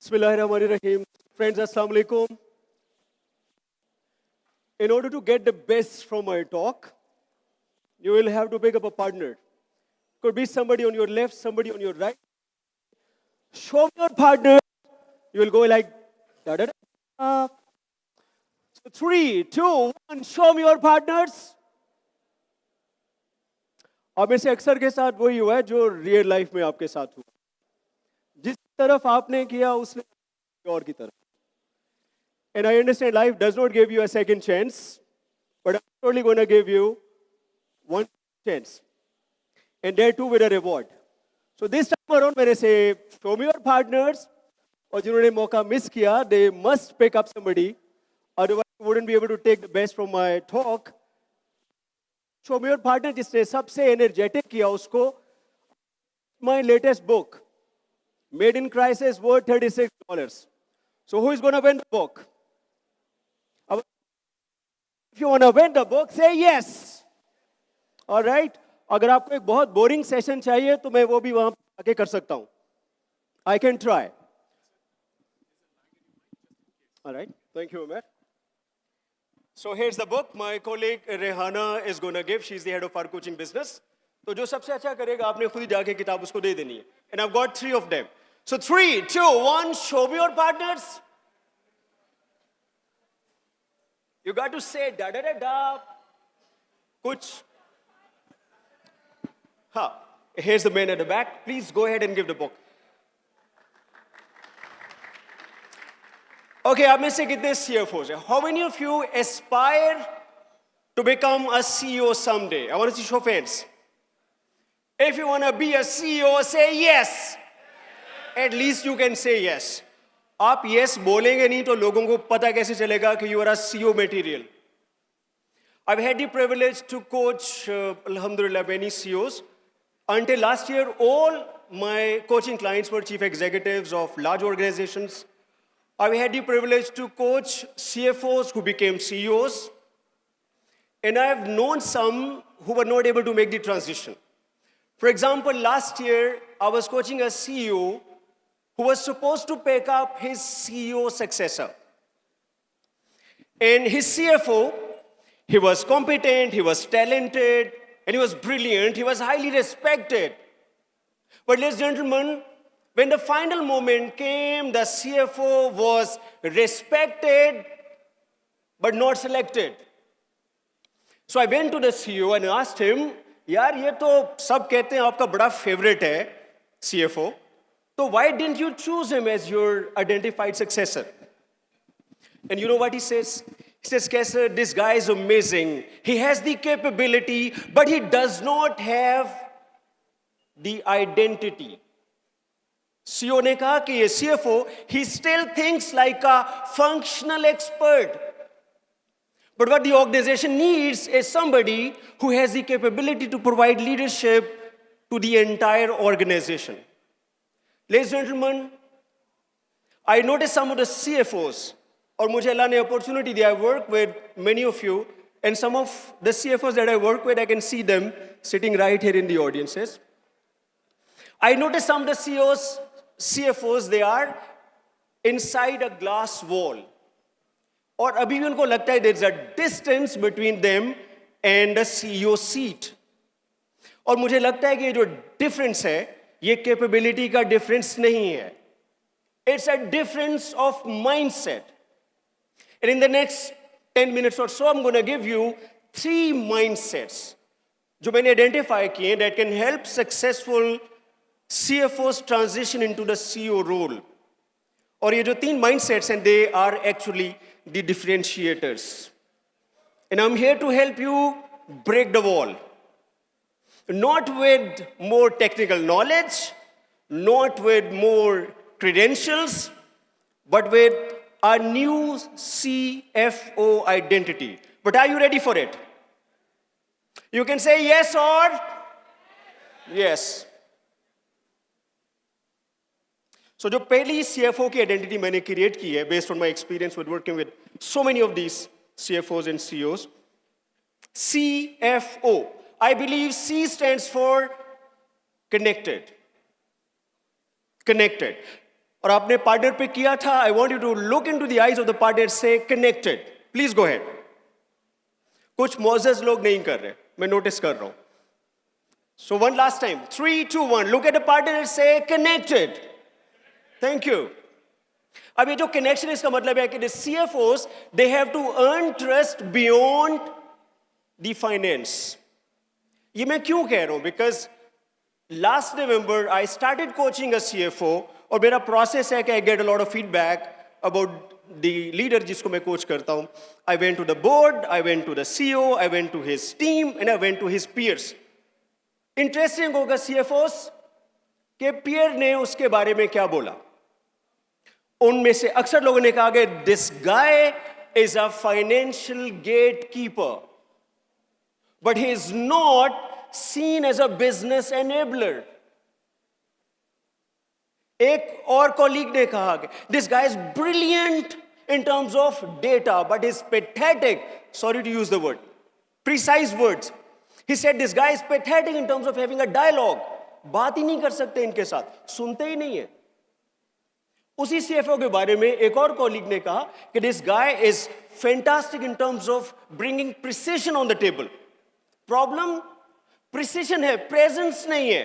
Bismillahirrahmanirrahim. Friends, Assalamu alaikum. In order to get the best from my talk, you will have to pick up a partner. Could be somebody on your left, somebody on your right. Show me your partner. You will go like da da da. So 3, 2, 1. Show me your partners. अब में से अक्सर के साथ वही हुआ है जो रियल लाइफ में आपके साथ हुआ. जिस तरफ आपने किया उसने और की तरफ. And I understand life does not give you a second chance, but I'm surely going to give you one chance. And there too with a reward. So this time around, when I say, show me your partners, और जिन्होंने मौका miss किया, they must pick up somebody, otherwise you wouldn't be able to take the best from my talk. Show me your partner जिसने सबसे energetic किया उसको. My latest book, Made in Crisis, worth $36. So who is going to win the book? If you want to win the book, say yes. All right? अगर आपको एक बहुत boring session चाहिए तो मैं वो भी वहाँ आके कर सकता हूँ. I can try. All right. Thank you, Umar. So here's the book. My colleague Rehana is going to give. She's the head of our coaching business. तो जो सबसे अच्छा करेगा आपने खुद ही जाके किताब उसको दे देनी है. And I've got 3 of them. So 3, 2, 1. Show me your partners. You got to say da da da da. Kuch. Here's the man at the back. Please go ahead and give the book. Okay, आप में से कितने CFOs हैं? How many of you aspire to become a CEO someday? I want to see show of hands. If you want to be a CEO, say yes. At least you can say yes. आप yes बोलेंगे नहीं तो लोगों को पता कैसे चलेगा कि you are a CEO material. I've had the privilege to coach, alhamdulillah, many CEOs. Until last year, all my coaching clients were chief executives of large organizations. I've had the privilege to coach CFOs who became CEOs. And I've known some who were not able to make the transition. For example, last year, I was coaching a CEO who was supposed to pick up his CEO successor. And his CFO, he was competent, he was talented, and he was brilliant, he was highly respected. But ladies and gentlemen, when the final moment came, the CFO was respected, but not selected. So I went to the CEO and asked him, यार ये तो सब कहते हैं आपका बड़ा favorite है, CFO. So why didn't you choose him as your identified successor? And you know what he says? He says, Kesar, this guy is amazing. He has the capability, but he does not have the identity. CEO ने कहा कि ये CFO, he still thinks like a functional expert. But what the organization needs is somebody who has the capability to provide leadership to the entire organization. Ladies and gentlemen, I noticed some of the CFOs, और मुझे अल्लाह ने opportunity दिया. I work with many of you, and some of the CFOs that I work with, I can see them sitting right here in the audiences. I noticed some of the CFOs, they are inside a glass wall. और अभी भी उनको लगता है there is a distance between them and the CEO seat. और मुझे लगता है कि ये जो difference है, ये capability का difference नहीं है. It's a difference of mindset. And in the next 10 minutes or so, I'm going to give you 3 mindsets जो मैंने identify किए that can help successful CFOs transition into the CEO role. और ये जो 3 mindsets and they are actually the differentiators. And I'm here to help you break the wall. Not with more technical knowledge, not with more credentials, but with a new CFO identity. But are you ready for it? You can say yes or yes. So जो पहली CFO की identity मैंने create की है, based on my experience with working with so many of these CFOs and CEOs, CFO. I believe C stands for connected. Connected. और आपने partner पे किया था, I want you to look into the eyes of the partner, say connected. Please go ahead. कुछ मोजेस लोग नहीं कर रहे, मैं नोटिस कर रहा हूं. So one last time, 3, 2, 1, look at the partner, say connected. Thank you. अब ये जो कनेक्शन, इसका मतलब है कि the CFOs, they have to earn trust beyond the finance. ये मैं क्यों कह रहा हूं? Because last November I started coaching a CFO, और मेरा प्रोसेस है कि I get a lot of feedback about the leader जिसको मैं कोच करता हूं. I went to the board, I went to the CEO, I went to his team, and I went to his peers. Interesting होगा CFOs के peer ने उसके बारे में क्या बोला. उनमें से अक्सर लोगों ने कहा कि this guy is a financial gatekeeper, but he is not seen as a business enabler. एक और कॉलीग ने कहा कि this guy is brilliant in terms of data, but is pathetic, sorry to use the word, precise words. He said this guy is pathetic in terms of having a dialogue. बात ही नहीं कर सकते इनके साथ, सुनते ही नहीं है. उसी CFO के बारे में एक और कॉलीग ने कहा कि this guy is fantastic in terms of bringing precision on the table. Problem precision है, प्रेजेंस नहीं है,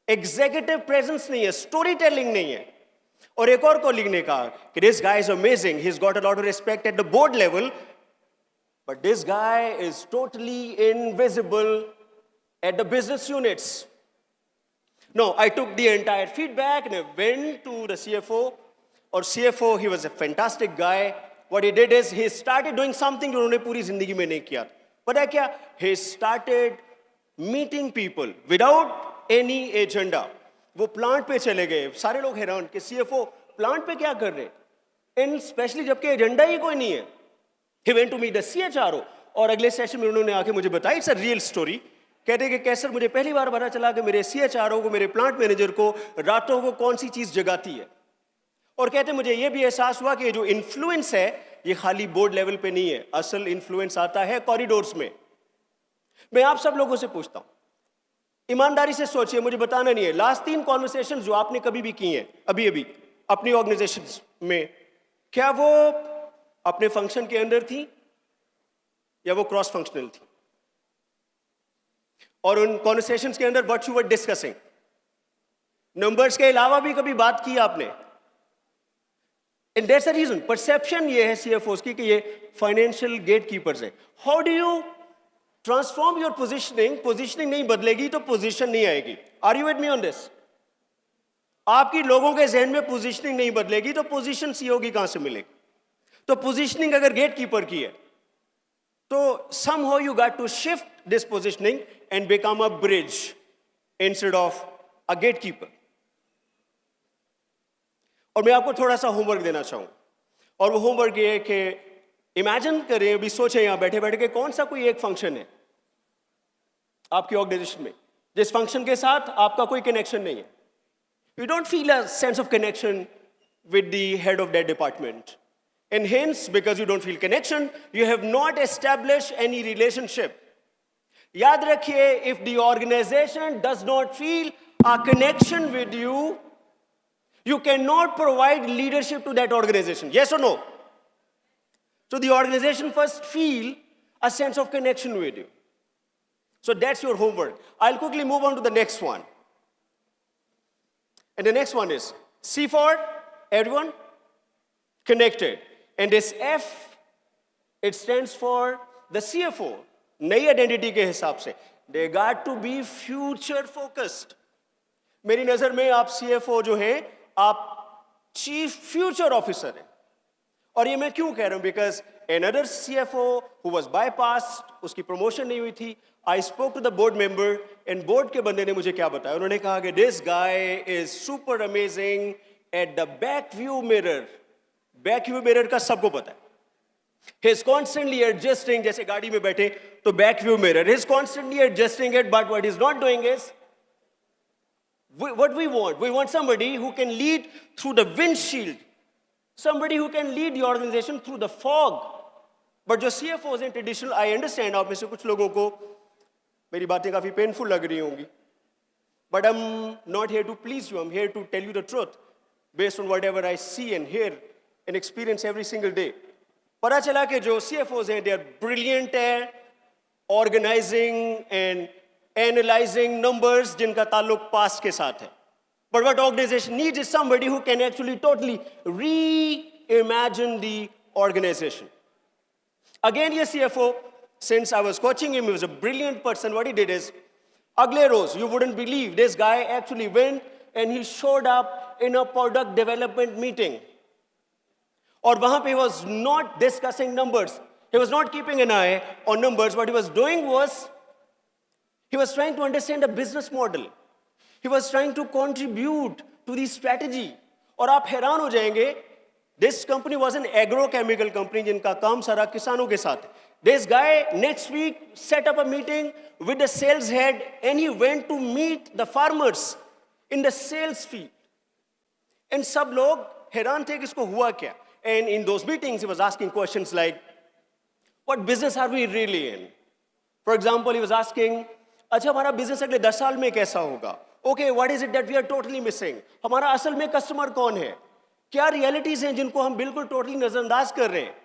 एग्जीक्यूटिव प्रेजेंस नहीं है, स्टोरी टेलिंग नहीं है. और एक और कॉलीग ने कहा कि this guy is amazing, he has got a lot of respect at the board level, but this guy is totally invisible at the business units. No, I took the entire feedback and I went to the CFO, और CFO, he was a fantastic guy. What he did is he started doing something जो उन्होंने पूरी जिंदगी में नहीं किया. पता है क्या? He started meeting people without any agenda. वो प्लांट पे चले गए, सारे लोग हैरान कि CFO प्लांट पे क्या कर रहे हैं, एंड स्पेशली जबकि एजेंडा ही कोई नहीं है. He went to meet the CHRO, और अगले सेशन में उन्होंने आके मुझे बताई, इट्स अ रियल स्टोरी. कहते हैं कि कैसर, मुझे पहली बार पता चला कि मेरे CHRO को, मेरे प्लांट मैनेजर को रातों को कौन सी चीज जगाती है. और कहते मुझे यह भी एहसास हुआ कि ये जो इन्फ्लुएंस है ये खाली बोर्ड लेवल पे नहीं है, असल इन्फ्लुएंस आता है कॉरिडोर्स में. मैं आप सब लोगों से पूछता हूं, ईमानदारी से सोचिए, मुझे बताना नहीं है, लास्ट 3 कॉन्वर्सेशन जो आपने कभी भी की हैं अभी अभी अपनी ऑर्गेनाइजेशंस में, क्या वो अपने फंक्शन के अंदर थी या वो क्रॉस फंक्शनल थी? और उन कॉन्वर्सेशंस के अंदर what you were discussing, numbers के अलावा भी कभी बात की आपने? And that's the reason, perception ये है CFOs की कि ये फाइनेंशियल गेट कीपर्स है. How do you transform your positioning? Positioning नहीं बदलेगी तो पोजिशन नहीं आएगी. Are you with me on this? आपकी लोगों के जहन में पोजिशनिंग नहीं बदलेगी तो पोजिशन CEO की कहां से मिलेगी? तो पोजिशनिंग अगर गेट कीपर की है तो somehow you got to shift this positioning and become a bridge instead of a gatekeeper. और मैं आपको थोड़ा सा होमवर्क देना चाहूं, और वो होमवर्क ये है कि इमेजिन करें, अभी सोचें यहां बैठे बैठे कि कौन सा कोई एक फंक्शन है आपकी ऑर्गेनाइजेशन में जिस फंक्शन के साथ आपका कोई कनेक्शन नहीं है. You don't feel a sense of connection with the head of that department, and hence because you don't feel connection, you have not establish any relationship. याद रखिए, if the organisation does not feel a connection with you, you cannot provide leadership to that organization. Yes or no? So the organization first feel a sense of connection with you. So that's your homework. I'll quickly move on to the next one. And the next one is C for everyone connected. And this F, it stands for the CFO. नई identity के हिसाब से they got to be future focused. मेरी नजर में आप CFO जो है, आप चीफ फ्यूचर ऑफिसर हैं. और ये मैं क्यों कह रहा हूं? Because another CFO who was bypassed, उसकी प्रमोशन नहीं हुई थी. I spoke to the board member, and board के बंदे ने मुझे क्या बताया, उन्होंने कहा कि this guy is super amazing at the back view mirror. Back view mirror का सबको पता है. ही इज कॉन्स्टेंटली एडजस्टिंग, जैसे गाड़ी में बैठे तो back view mirror, he is constantly adjusting it, but what is not doing is what we want somebody who can lead through the windshield, somebody who can lead the organization through the fog. But जो CFOs हैं traditional, I understand आप में से कुछ लोगों को मेरी बातें काफी पेनफुल लग रही होंगी, but I'm not here to please you, I'm here to tell you the truth. based on whatever I see and hear and experience every single day. पता चला कि जो CFOs हैं, they are brilliant at organizing and analyzing numbers जिनका ताल्लुक past के साथ है. But what organization needs is somebody who can actually totally reimagine the organization. Again, ये CFO, since I was coaching him, he was a brilliant person. What he did is, अगले रोज, you wouldn't believe, this guy actually went and he showed up in a product development meeting. और वहाँ पे he was not discussing numbers. He was not keeping an eye on numbers. What he was doing was, he was trying to understand the business model. He was trying to contribute to the strategy. और आप हैरान हो जाएंगे, this company was an agrochemical company जिनका काम सारा किसानों के साथ है. This guy next week set up a meeting with the sales head and he went to meet the farmers in the sales field. And सब लोग हैरान थे कि इसको हुआ क्या. And in those meetings he was asking questions like, what business are we really in? For example, he was asking, अच्छा हमारा business अगले 10 साल में कैसा होगा? Okay, what is it that we are totally missing? हमारा असल में customer कौन है? क्या realities हैं जिनको हम बिल्कुल totally नजरअंदाज कर रहे हैं?